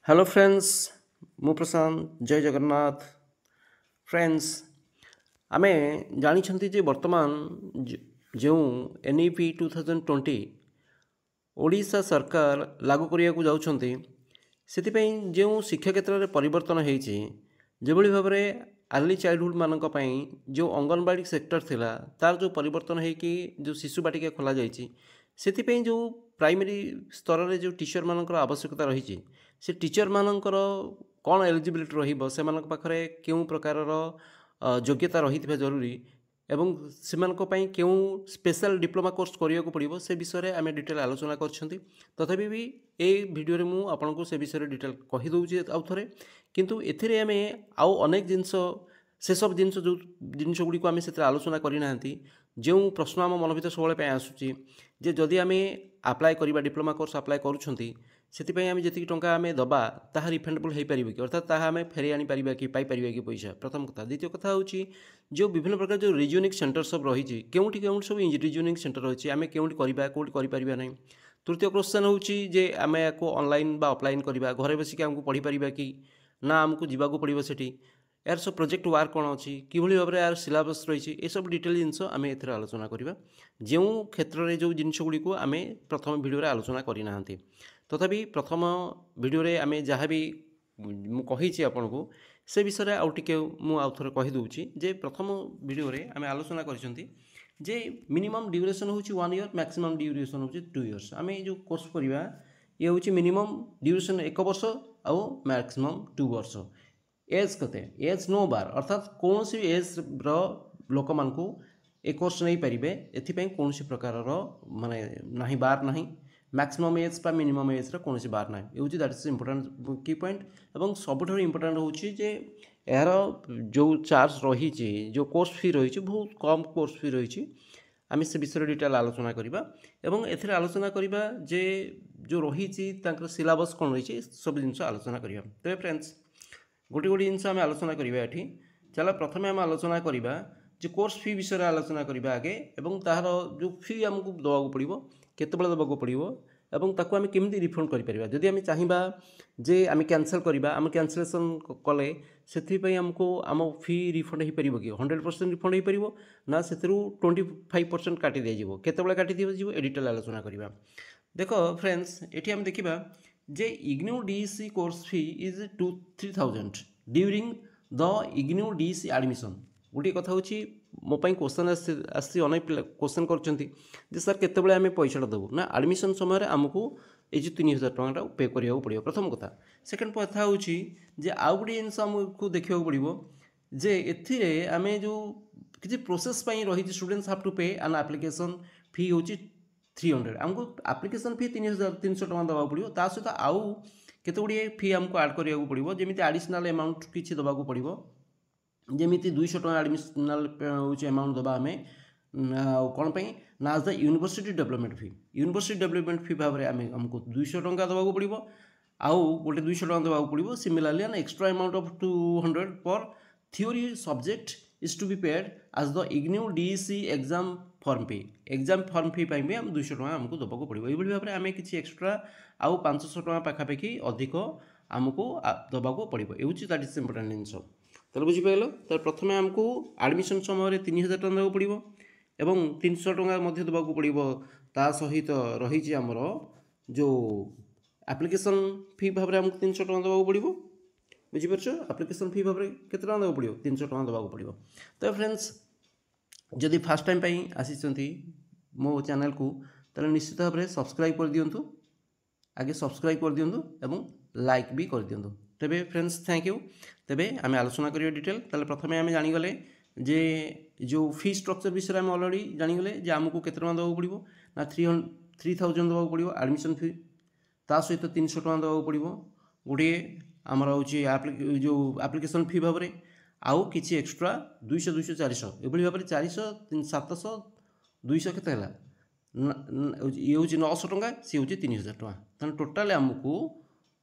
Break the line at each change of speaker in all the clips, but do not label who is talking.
Hello friends मु प्रशांत जय Jagannath friends आमे जानी जे वर्तमान जो NEP 2020 ओडिशा सरकार लागू करने को जाउछंती ସେଥିପାଇଁ ଯେଉଁ ଶିକ୍ଷା କ୍ଷେତ୍ରରେ ପରିବର୍ତ୍ତନ ହେଇଛି ଯେଭଳି ଭାବରେ ଆର୍ଲି ଚାଇଲ୍ଡହୁଡ୍ ମାନଙ୍କ ପାଇଁ ଯେଉଁ ଅଙ୍ଗନବାଡ଼ି ସେକ୍ଟର ଥିଲା ତାର ଯେଉଁ ପରିବର୍ତ୍ତନ ହେଇକି ଯେଉଁ ଶିଶୁ ବାଟିକା ଖୋଲାଯାଇଛି ସେଥିପାଇଁ ଯେଉଁ ପ୍ରାଇମେରୀ ସ୍ତରରେ ଯେଉଁ ଟିଚରମାନଙ୍କର ଆବଶ୍ୟକତା ରହିଛି ସେ ଟିଚରମାନଙ୍କର କ'ଣ ଏଲିଜିବିଲିଟି ରହିବ ସେମାନଙ୍କ ପାଖରେ କେଉଁ ପ୍ରକାରର ଯୋଗ୍ୟତା ରହିଥିବା ଜରୁରୀ ଏବଂ ସେମାନଙ୍କ ପାଇଁ କେଉଁ ସ୍ପେଶାଲ ଡିପ୍ଲୋମା କୋର୍ସ କରିବାକୁ ପଡ଼ିବ ସେ ବିଷୟରେ ଆମେ ଡିଟେଲ ଆଲୋଚନା କରିଛନ୍ତି ତଥାପି ବି এই ভিডিওରେ ମୁଁ ଆପଣଙ୍କୁ ସେ ବିଷୟରେ ଡିଟେଲ କହିଦେଉଛି ଆଉ ଥରେ କିନ୍ତୁ ଏଥିରେ ଆମେ ଆଉ ଅନେକ ଜିନିଷ ସେସବୁ ଜିନିଷ ଯେଉଁ ଜିନିଷଗୁଡ଼ିକୁ ଆମେ ସେଥିରେ ଆଲୋଚନା କରିନାହାନ୍ତି ଯେଉଁ ପ୍ରଶ୍ନ ଆମ ମନ ଭିତରେ ସବୁବେଳେ ପାଇଁ ଆସୁଛି ଯେ ଯଦି ଆମେ ଆପ୍ଲାଏ କରିବା ଡିପ୍ଲୋମା କୋର୍ସ ଆପ୍ଲାଏ କରୁଛନ୍ତି ସେଥିପାଇଁ ଆମେ ଯେତିକି ଟଙ୍କା ଆମେ ଦେବା ତାହା ରିଫଣ୍ଡେବଲ୍ ହୋଇପାରିବ କି ଅର୍ଥାତ୍ ତାହା ଆମେ ଫେରାଇ ଆଣିପାରିବା କି ପାଇପାରିବା କି ପଇସା ପ୍ରଥମ କଥା ଦ୍ୱିତୀୟ କଥା ହେଉଛି ଯେଉଁ ବିଭିନ୍ନ ପ୍ରକାର ଯେଉଁ ରିଜନିଂ ସେଣ୍ଟର ସବୁ ରହିଛି କେଉଁଠି କେଉଁଠି ସବୁ ରିଜନିଂ ସେଣ୍ଟର ରହିଛି ଆମେ କେଉଁଠି କରିବା କେଉଁଠି କରିପାରିବା ନାହିଁ तृतीय क्वेश्चन होची जे आमे याको ऑनलाइन बा ऑफलाइन करबा घरे बसी के हमको पढ़ी परिबा कि ना हमको जीवाको पड़िबो सेठी यार सब प्रोजेक्ट वर्क कोन अछि किभली भाबरे यार सिलेबस रहिछि ए सब डिटेल जिंस आमे एथरे आलोचना करबा जेउ क्षेत्र रे जो जिंस गुडी को आमे प्रथम वीडियो रे आलोचना करि नाहंती तथापि प्रथम वीडियो रे आमे जहा भी मु कहिछि आपन को से विषय रे आउ टिके मु आउ थरे कहि दोछि जे प्रथम वीडियो रे आमे आलोचना करिसंती जे मिनिमम ड्यूरेशन होची 1 ईयर मैक्सिमम ड्यूरेशन होची 2 इयर्स आमे जो कोर्स करिबा ये होची मिनिमम ड्यूरेशन 1 वर्ष आ मैक्सिमम 2 वर्ष एज कते एज नो बार अर्थात कौन सी एज रो लोक मान को ए कोर्स नहीं पारिबे एथि पई कौन सी प्रकार रो माने नाही बार नाही मैक्सिमम एज पा मिनिमम एज रो कौन सी बार नाही ए होची दैट इज इंपोर्टेंट की पॉइंट एवं सबठो इंपोर्टेंट होची जे यार जो चार्ज रही जो कोर्स फी रही बहुत कम कोर्स फी रही आम से विषय डिटेल आलोचना करवा एवं एथरे आलोचना करवा जे जो रही सिलेबस कौन रही सब जिन आलोचना करवा तेज फ्रेंड्स गोटे गोटे जिन आम आलोचना करवा ये चलो प्रथम आम आलोचना करवा जो कोर्स फी विषय आलोचना करवा आगे एवं तार जो फी आमको देवाक पड़ो केतबेले देवाक पड़ो एवं ताकू आम केमी रिफंड करें जदि आम चाहिए जे आम कैंसल करवा आम कैंसलेसन कले से आमको आम फी रिफंड हो पार कि 100% रिफंड हो पार ना से 25% काटी दिज्व केतबेले काटी दिज्व ए डिटेल आलोचना करवा देख फ्रेंड्स ये आम देखा जे IGNOU DC course fee is 2-3,000 during the IGNOU DC admission गोटे कथा हूँ मो क्वेश्चन आसी अनेक क्वेश्चन कर सर केतबेले आम पैसा देवु ना एडमिशन समय आमको ये 3,000 टका पे करा पड़ो प्रथम कथा सेकेंड कथा हूँ जे आउ गोटे जिन आमको देखा पड़ो जे एथिरे आम जो किसी प्रोसेस रही स्टूडेंट्स हाव टू पे एन एप्लिकेशन फी हूँ 300 आमको एप्लिकेशन फी 300 टका देवा पड़ो ता सहित आउ केते गुड़िए फी आमको ऐड करा पड़ो जमी एडिशनल अमाउंट किसी देवाक पड़ो जमी 200 टका एडमिशनल हूँ अमाउंट दबा आम कौन पे ना द यूनिवर्सिटी डेवलपमेंट फी भाव में आमको 200 टका देवाक पड़ो आउ गोटे 200 टका देवाक पड़ो similarly an extra amount of 200 per theory subject is to be paid as the IGNOU DC exam form fee भी आम 200 टका आमको देवाक पड़ो ये भाव में आम कि एक्स्ट्रा आउ 500 टका पाखापाखि अधिक आमको देवाक पड़ो ये दैट इज इंपोर्टेंट जिनस तो बुझीपाल तो प्रथम आमको एडमिशन समय 3,000 टका देवाक पड़ो एवं 300 टका देवाक पड़ो ता सहित रही आमर जो एप्लिकेशन फी भाव में आमको 300 टका देवाक पड़ो बुझीपार एप्लिकेशन फी भाव में केते टका देवाक पड़ो 300 टका देवाक पड़ो तो फ्रेंड्स जदि फास्ट टाइम आसी मो चैनल को तो निश्चित भाव में सब्सक्राइब कर दिंतु आगे सब्सक्राइब कर दिंतु एवं लाइक भी कर दिंतु तेबे फ्रेंड्स थैंक यू तेबे आम आलोचना करिया डिटेल ताले प्रथमे आम जानीगले जे जो फी स्ट्रक्चर विषय में अलरेडी जानीगले जे आमको केते टका देवाक पड़ो ना 3,000 देवाक पड़ो एडमिशन फी ता सहित 300 टका देवाक पड़ो गोटे आमर हूँ जो एप्लिकेशन फी भाव में आउ किसी एक्स्ट्रा 200 400 ये भाव में 400 700 200 केते ये हूँ 900 टका सी हूँ 3,000 टका तेना टोटाल आमको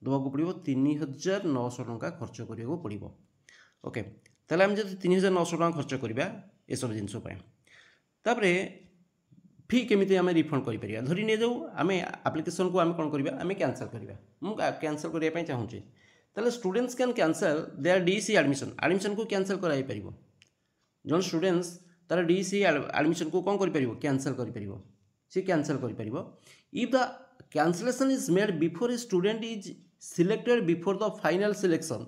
देवाक पड़ो 3,900 टका खर्च करा पड़ो ओके ताले आम जब 3,900 टका खर्च करवा ये सब जिनस तापर फी केमिति आमे रिफंड करि परिया धरि ने जाऊ आमे एप्लिकेशन को आमे कोन करिबा आमे कैंसल करिबा मु कैंसल करिया पय चाहूची ताले students can cancel their DC admission को कैंसल कराई परिबो जन स्टूडेंट्स तार डीसी एडमिशन को कोन करि परिबो कैंसल करि परिबो से कैंसल करि परिबो if the cancellation is made before a student is selected before the final selection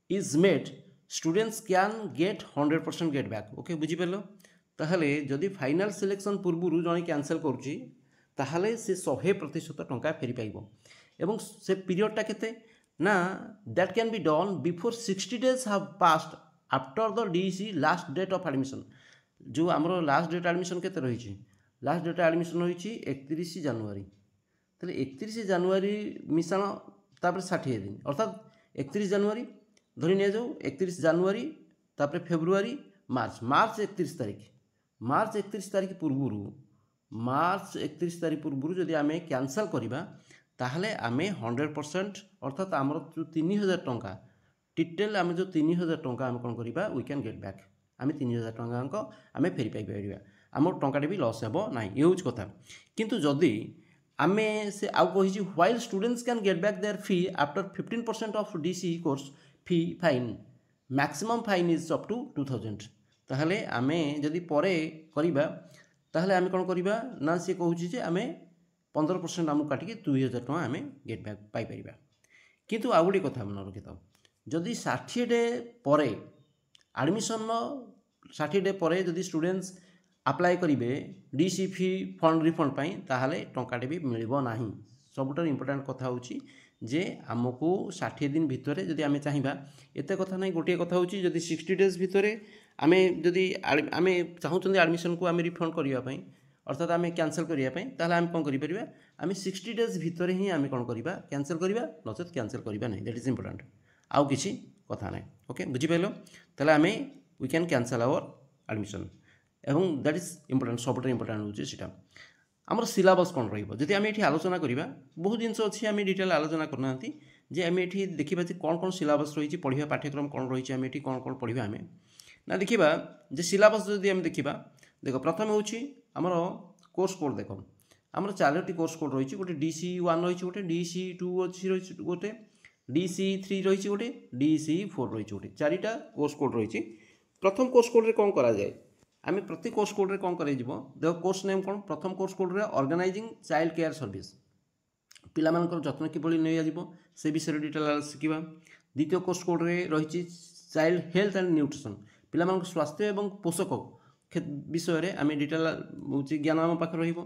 is made students can get 100% get back okay बुझी परलो ताहले जदि फाइनल सिलेक्शन पूर्व जने कैंसल करुच्ची ताहले से 100% टंका फेरी पाइबो एवं से पीरियडटा केते ना that can be done before 60 days have passed after the DC last date of admission जो आमरो लास्ट डेट एडमिशन केते रही लास्ट डेट एडमिशन रही 31 जनवरी ताले 31 जनवरी मिशन तापर 60 दिन अर्थात 31 जनवरी धरि ने जाऊ 31 जनवरी तापर फेब्रुआरी मार्च 31 तारीख पूर्व मार्च 31 तारीख पूर्व जदि आम कैंसल करवा ताहले आम 100% अर्थात आमर जो 3000 टंका टिटेल आम जो 3000 टंका आम कौन करवा वी कैन गेट बैक आम 3000 टंका आम फेरी पाई आम टंकाटे भी लॉस हेबो ना ये हूँ कथा किंतु जदि आम से आउ कही while students can get back their fee after 15% of DC course fee fine maximum fine is up to 2000 ताहले आमे जदि परे करिबा ताहले आमे कोन करिबा ना से कहूची जे आमे 15% आमु काटिके 2000 टका आमे गेट बैक पाई परिबा किंतु आ गुडी कथा मन रखितो जदि 60 डे परे एडमिशन 60 डे परे जदि स्टूडेंट्स अप्लाई करिवे डीसी फी फंड रिफंड पाई ताहले टंकाटे भी मिलिबो नाही सबुटर इंपोर्टेंट कथा होची जे आमको 60 दिन भितर जदि आमे चाहिबा एते कथा नै गोटे कथा होची जदि 60 डेज भितर आमे जदि आमे चाहूचंदी एडमिशन को आमे रिफंड करिया पई अर्थात आमे कैंसल करिया पई ताहले आमे कोन करि परिबा आमे 60 डेज भितर ही आमे कोन करिबा कैंसल करिबा नचेत कैंसल करिबा नै दैट इज इंपोर्टेंट आउ किछि कथा नै ओके बुझि पेलो ताहले आमे we can cancel our admission एवं दैट इज इंपोर्टेंट सबुटर इंपोर्टेंट होची सेटा आमर सिलेबस कौन रही आम ये आलोचना करवा बहुत जिन अच्छी आम डिटेल आलोचना करना जे आम ये देखा कौन कौन सिलेबस रही पढ़ा पाठ्यक्रम कौन रही आम ये कौन कौन पढ़ा आम ना देखा जे सिलेबस जदि आम देखा देख प्रथम हूँ आमर कोर्स कोड देख आमर 4टी कोर्स कोड रही गोटे DC1 रही गोटे DC2 अच्छी रही गोटे DC3 रही गोटे DC4 रही गोटे 4टा कोर्स कोड रही प्रथम कोर्स कोड कौन करा जाए आम प्रति कोर्स कोड रे कौन कर देख कोर्स नेम कौन प्रथम कोर्स कोड रे ऑर्गेनाइजिंग चाइल्ड केयर सर्विस पिला मानकर जत्न किभली नै जाजिबो से विषय डिटेल शिखिबा द्वितीय कोर्स कोड रे रही चाइल्ड हेल्थ एंड न्यूट्रिशन पिला मानकर स्वास्थ्य एवं पोषक विषय रे आम डिटेल होची ज्ञान आम पाखे रहिबो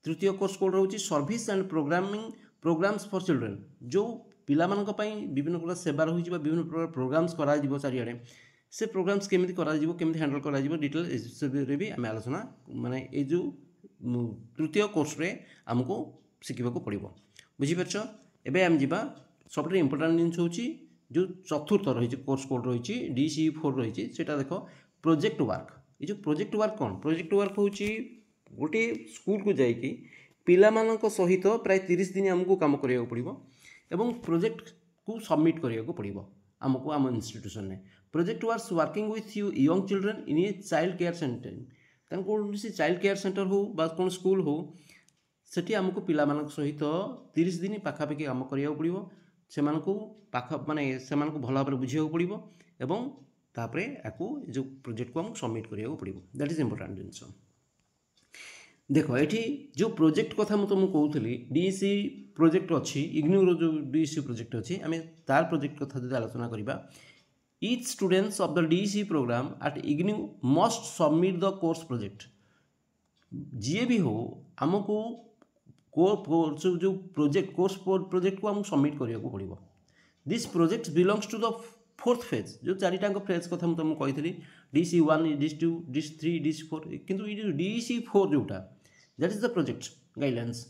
तृतीय कोर्स कोड रहउची service and programmes for children जो पिला मानक पई विभिन्न प्रकार सेवा रही विभिन्न प्रकार प्रोग्राम्स करा जिवो चारिआडे से प्रोग्राम्स केमिति करा जिवो केमिति हैंडल करा जिवो डिटेल रे भी आम आलोचना माने ए जो तृतीय कोर्स रे हमको शिखिबाको पड़िबो बुझी परछ एबे हम जिबा सबसे इंपोर्टेंट जिनिस होची जो चतुर्थ रही कोर्स कोड रही DC4 रही सेटा देखो प्रोजेक्ट वर्क ये जो प्रोजेक्ट वर्क कौन प्रोजेक्ट वर्क होची गोटे स्कूल को जाइकी पिला मानक सहित प्राय 30 दिन हमको काम करिया पड़िबो एवं प्रोजेक्ट को सबमिट करिया पड़िबो हमको आम इंस्टीट्यूशन ने project works working with you young children in a child care centre कौन सी चाइल्ड केयर सेंटर हो बा कौन स्कूल हो सेठी हमको पिला मानक सहित 30 दिन पाखापाखि काम करिया पड़िबो सेमानकु पाखा माने सेमानकु भल भाव बुझिया पड़िबो एवं तापरे याकू जो प्रोजेक्ट को हमको सबमिट करिया पड़िबो दैट इज इंपोर्टेंट जिनिस देख ये जो प्रोजेक्ट कथा मुझे तुमको कहूली DC प्रोजेक्ट अच्छी इग्नोर जो DC प्रोजेक्ट अच्छी आम तार प्रोजेक्ट कथा जो आलोचना करवा each students of the DC program at IGNU must submit the course project जी भी हो आमको जो प्रोजेक्ट कोर्स प्रोजेक्ट को हमको सबमिट करिया पड़िबो this project belongs to the 4th phase जो 4टांग फेज कथा मुझे तुमको कही DC1 DC2 DC3 DC4 किंतु ये DC4 जोटा that is the project guidelines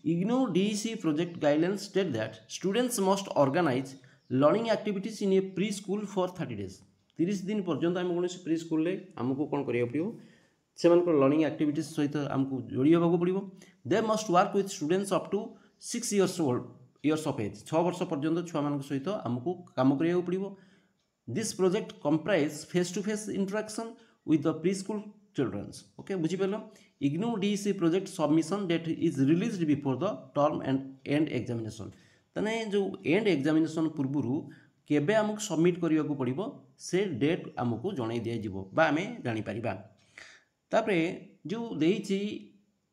IGNU DC project guidelines state that students must organise learning activities in a preschool for 30 days 30 दिन पर्यंत आम कौन प्री स्कूल आमको कौन करिया पड़िबो से लर्निंग एक्टिविटीज सहित आमको जोड़ी होगा पड़ो they must work with students up to 6 years of age 6 वर्ष पर्यंत छुआ मान सहित आमको काम करिया पड़ो this project comprise face to face interaction with the preschool childrens okay बुझिपार IGNOU DC project submission date is released before the term end and examination तेने जो एंड एग्जामिनेशन पूर्व केबे आमको सबमिट करने को पड़ो से डेट आमको जन दिज्व आम जापर तापरे जो देती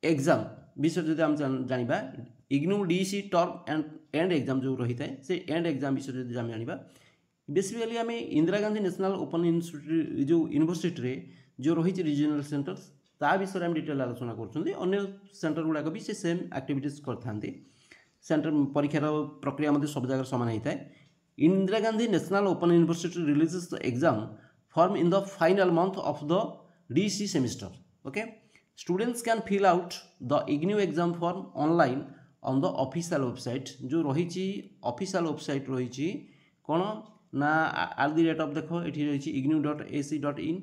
एग्जाम विषय जो आम जाना IGNOU DC term and exam जो रही है से एंड एग्जाम विषय जो आम जाना बेसिकली आम Indira Gandhi national open institute जो यूनिवर्सिटी जो रही रिजनल सेंटर्स ता विषय में डिटेल आलोचना कर सेंटर गुड़ाक भी से सेम एक्टिविटीज करते सेंटर परीक्षार प्रक्रिया सब जगह सामान होता है Indira Gandhi national open university releases the exam form in the final month of the DC semester okay students can fill out the IGNOU exam form online on the official website जो रही ऑफिशियल वेबसाइट रही कौन ना @ ऑफ देख ये रही ignu.ac.in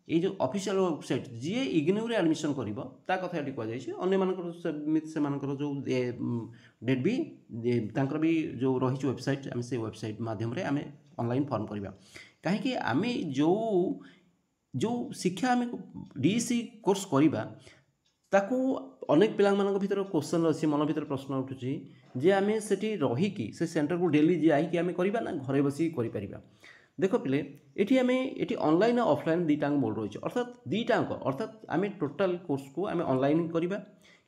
ये जो ऑफिशियल वेबसाइट जी इग्नू रे एडमिशन कर कथा ये कहर जो डेट भी भी जो रही वेबसाइट आम से वेबसाइट माध्यम आम ऑनलाइन फॉर्म करवा कहीं आम जो जो शिक्षा आम डीसी कोर्स करवा ताकू अनेक पिला भीतर क्वेश्चन अच्छी मन भीतर प्रश्न उठुची जे आम से रहीकि से सेंटर को डेली जाइए आम करवा ना घरे बसी कर देख पिले ये आम ये ऑनलाइन और ऑफलाइन दुईटा मोड रही है अर्थात दुईटा अर्थात आम टोटाल कोर्स को आम ऑनलाइन करवा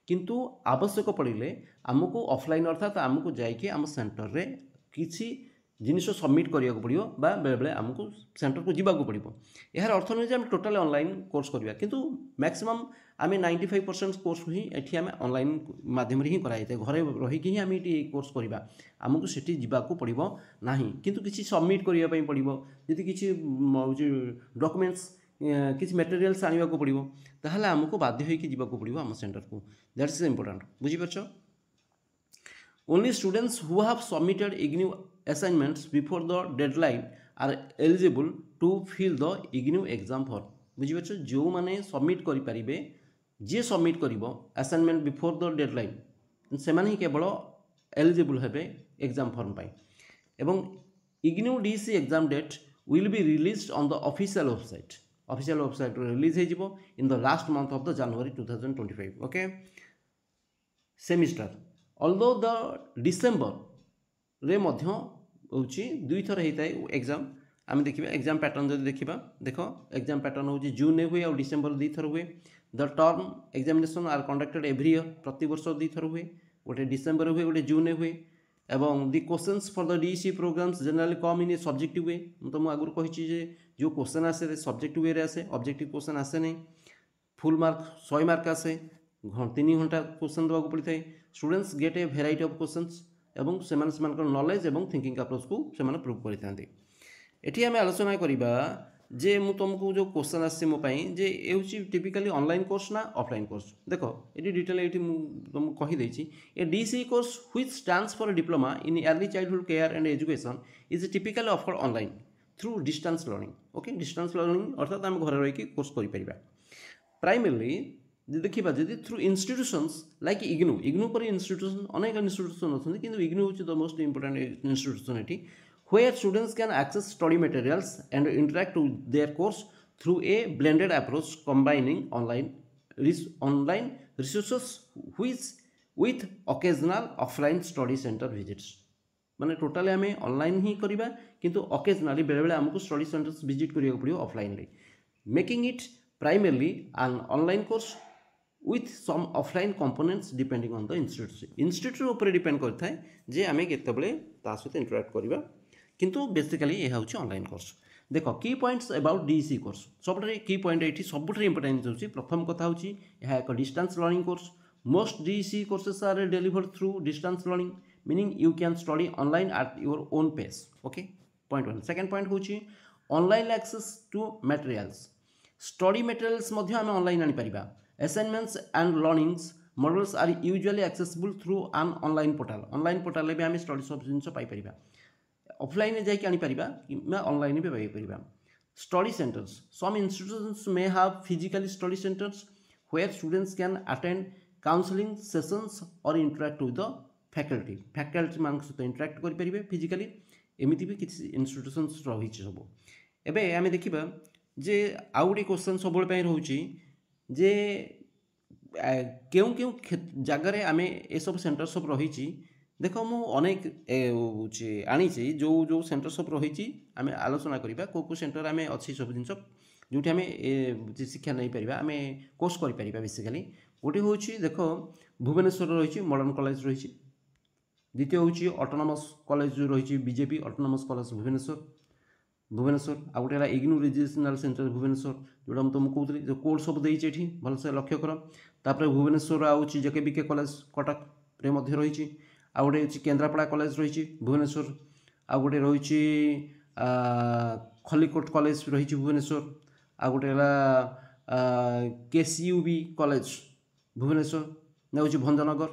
किंतु आवश्यक पड़े आमको ऑफलाइन अर्थात आमको जाइए आम सेंटर रे किसी जिनिस सबमिट करने को पड़ो बेले बेले आमको सेंटर को जीवा पड़ो यार अर्थ नुहे आम टोटाल ऑनलाइन कोर्स करवा किंतु मैक्सिमम आम 95% कोर्स ही ये आम ऑनलाइन माध्यम ही कराई घरे रहीकि ही आम ये कोर्स करवा आमको से जावाक पड़ो ना किंतु किसी सबमिट करने पड़ो जी किसी डॉक्यूमेंट्स किसी मटेरियल्स आने को पड़ो ताहले आमको बाध्य होकर जावाक पड़ो आम सेंटर को दैट्स इंपोर्टेंट बुझीपार only students who have submitted IGNOU assignments before the deadline are eligible to fill the IGNU exam form बुझीपार जो मैंने सबमिट करें जी सबमिट कर असाइनमेंट बिफोर द डेडलाइन से ही केवल एलिजिबल हेबे एग्जाम फॉर्म पाई एवं IGNOU DC exam date will be released on the official website release हो in the last month of the January 2025 okay semester although the December रे मध्य होची दुई थर होता है एग्जाम आम देखिए एग्जाम पैटर्न जब देखा देख एग्जाम पैटर्न हो जून हुए और डिसेम्बर दुई थर हुए the term examination are conducted every year प्रति वर्ष दुई थर हुए गोटे डिसेम्बर हुए गोटे जून हुए एवं the questions for the DC programmes generally come in subjective way तो मुझे आगुरी कही जो क्वेश्चन आसे सब्जेक्टिव वे आसे ऑब्जेक्टिव क्वेश्चन आसे नहीं फुल मार्क 100 मार्क आसे 3 घंटा क्वेश्चन देवाक पड़ता है students gate A variety of questions एवं से नॉलेज एवं थिंकिंग अप्रोच को से प्रूव करते ये आम आलोचना करवा जे मु तुमको जो क्वेश्चन आसी मोपाई जे ये टिपिकली ऑनलाइन कोर्स ना ऑफलाइन कोर्स देख ये डिटेल ये तुमको कहीदे a DC course which stands for diploma in early childhood care and education is typically offered online through distance learning okay distance learning अर्थात आम घर रही कोर्स कर प्राइमरली देखा जी थ्रू इंस्टीट्यूशंस लाइक इग्नू पर इंस्टीट्यूशन अनेक इंस्टीट्यूशन अच्छे कि इग्नू हूँ द मोस्ट इंपोर्टेंट इंस्टीट्यूशन ये where students can access study materials and interact with their course through a blended approach combining online resources with occasional offline study center visits माने totally आम online ही करवा किंतु occasionally बेले बेले आमको study centres visit करिया पड़ो offline making it primarily an online course with some offline components depending on the institute ऊपर डिपेंड करता है जे आम केतबले ता सहित इंटराक्ट करवा किंतु बेसिकली यह हूँ ऑनलाइन कोर्स देख की पॉइंट्स अबाउट डीसी कोर्स सब की पॉइंट ये सब इंपोर्टेंट होची प्रथम कथा हूँ यह एक distance learning course most DC courses are delivered through distance learning meaning you can study online at your own pace okay point 1 second point हूँ online access to materials study materials आम online आनी परिबा assignments and learnings models are usually accessible through an online portal भी आम study सब जिन पाई offline जाकि आनी परिबा कि ऑनलाइन भी पाई परिबा study centres some institutions may have physically study centres where students can attend counseling sessions or interact with the faculty मान सहित इंटराक्ट करें फिजिकली एमती भी किसी इंस्टीट्यूशंस रही सब एबे आम देखा जे आउ गोटे क्वेश्चन सब रोचे जे କେଉଁ କେଉଁ ଜାଗାରେ ଆମେ ଏସବୁ ସେଣ୍ଟର ସବୁ ରହିଛି ଦେଖ ମୁଁ ଅନେକ ହେଉଛି ଆଣିଛି ଯେଉଁ ସେଣ୍ଟର ସବୁ ରହିଛି ଆମେ ଆଲୋଚନା କରିବା କେଉଁ କେଉଁ ସେଣ୍ଟର ଆମେ ଅଛି ସବୁ ଜିନିଷ ଯେଉଁଠି ଆମେ ଶିକ୍ଷା ନେଇପାରିବା ଆମେ କୋର୍ସ କରିପାରିବା ବେସିକାଲି ଗୋଟିଏ ହେଉଛି ଦେଖ ଭୁବନେଶ୍ୱର ରହିଛି ମଡ଼ର୍ଣ୍ଣ କଲେଜ ରହିଛି ଦ୍ୱିତୀୟ ହେଉଛି ଅଟୋନମସ୍ କଲେଜ ଯେଉଁ ରହିଛି ବିଜେପି ଅଟୋନମସ୍ କଲେଜ ଭୁବନେଶ୍ୱର ଆଉ ଗୋଟେ ହେଲା ଇଗ୍ନୋ ରିଜିଓନାଲ୍ ସେଣ୍ଟର ଭୁବନେଶ୍ୱର ଯେଉଁଟା ମୁଁ ତୁମକୁ କହୁଥିଲି ଯେଉଁ କୋର୍ସ ସବୁ ଦେଇଛି ଏଠି ଭଲସେ ଲକ୍ଷ୍ୟ କର ତାପରେ ଭୁବନେଶ୍ୱର ଆଉଛି ଜେକେବିକେ କଲେଜ କଟକରେ ମଧ୍ୟ ରହିଛି ଆଉ ଗୋଟେ ହେଉଛି କେନ୍ଦ୍ରାପଡ଼ା କଲେଜ ରହିଛି ଭୁବନେଶ୍ୱର ଆଉ ଗୋଟେ ରହିଛି ଖଲିକୋଟ କଲେଜ ରହିଛି ଭୁବନେଶ୍ୱର ଆଉ ଗୋଟେ ହେଲା KCUB କଲେଜ ଭୁବନେଶ୍ୱର ହେଉଛି ଭଞ୍ଜନଗର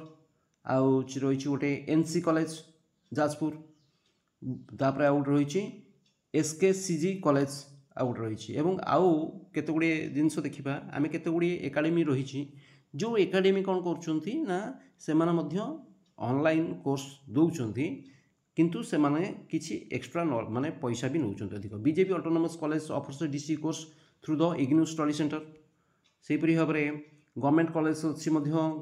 ଆଉ ରହିଛି ଗୋଟେ NC କଲେଜ ଯାଜପୁର ତାପରେ ଆଉ ଗୋଟେ ରହିଛି SKCG କଲେଜ ଆଉ ଗୋଟେ ରହିଛି ଏବଂ ଆଉ କେତେ ଗୁଡ଼ିଏ ଜିନିଷ ଦେଖିବା ଆମେ କେତେ ଗୁଡ଼ିଏ ଏକାଡେମୀ ରହିଛି ଯେଉଁ ଏକାଡେମୀ କ'ଣ କରୁଛନ୍ତି ନା ସେମାନେ ମଧ୍ୟ ଅନଲାଇନ୍ କୋର୍ସ ଦେଉଛନ୍ତି କିନ୍ତୁ ସେମାନେ କିଛି ଏକ୍ସଟ୍ରା ମାନେ ପଇସା ବି ନେଉଛନ୍ତି ଅଧିକ BJP autonomous college offers DC course through the IGNOU study centre सेहीपरि भाव में गवर्नमेंट कॉलेज अच्छी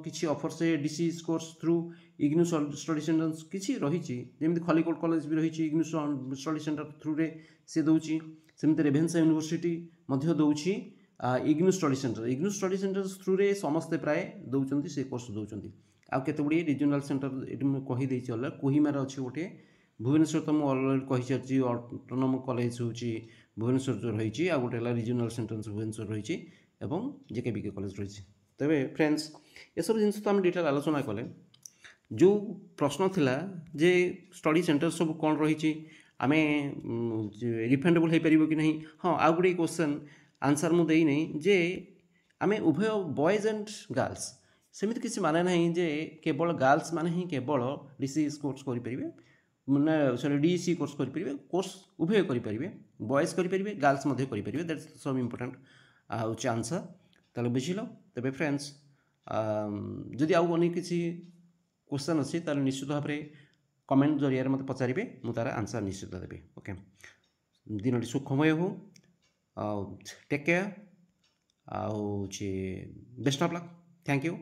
किसी ऑफर से DC course through IGNOU study centre किसी रही जमी खलिकोट कॉलेज भी रही इग्नू स्टडी सेंटर थ्रू रे से दौची सेमती रेभेन्सा यूनिवर्सिटी दौर इग्नू स्टडी सेंटर थ्रू रे समस्ते प्राय दौरान से कोर्स दौरान आउ केते गुडी रिजनल सेंटर ये मुझे कहीदे कोहिमार अच्छे गोटे भुवनेश्वर तो मुझे अलरेडी कही सारी ऑटोनोमस कॉलेज हूँ भुवनेश्वर जो रही आ गोटे रिजनल सेंटर भुवनेश्वर रही एवं JKBK कॉलेज रही तेरे फ्रेंड्स ये सब जिन तो आम डिटेल आलोचना कले जो प्रश्न थिला जे स्टडी सेंटर सब कौन रही आम रिफंडेबल हो पार कि नहीं हाँ आउ गोटे क्वेश्चन आंसर मुझे नहीं जे आम उभय बॉयज एंड गर्ल्स सेमती किसी माने नहीं जे केवल गर्ल्स माने ही केवल DC कोर्स करें मैंने सॉरी DC कोर्स करें कोर्स उभय करें बॉयज करें गर्ल्स करें दैट्स सब इम्पोर्टेंट हूँ आंसर ताले बुझिल तेरे फ्रेंड्स जदि आउ अनेक किसी क्वेश्चन अच्छी ताले निश्चित भाव में कमेंट जरिए मत पचारे मुझे तार आंसर निश्चित देवी ओके दिन सुखमय हो टेक केयर आउ best of luck thank you.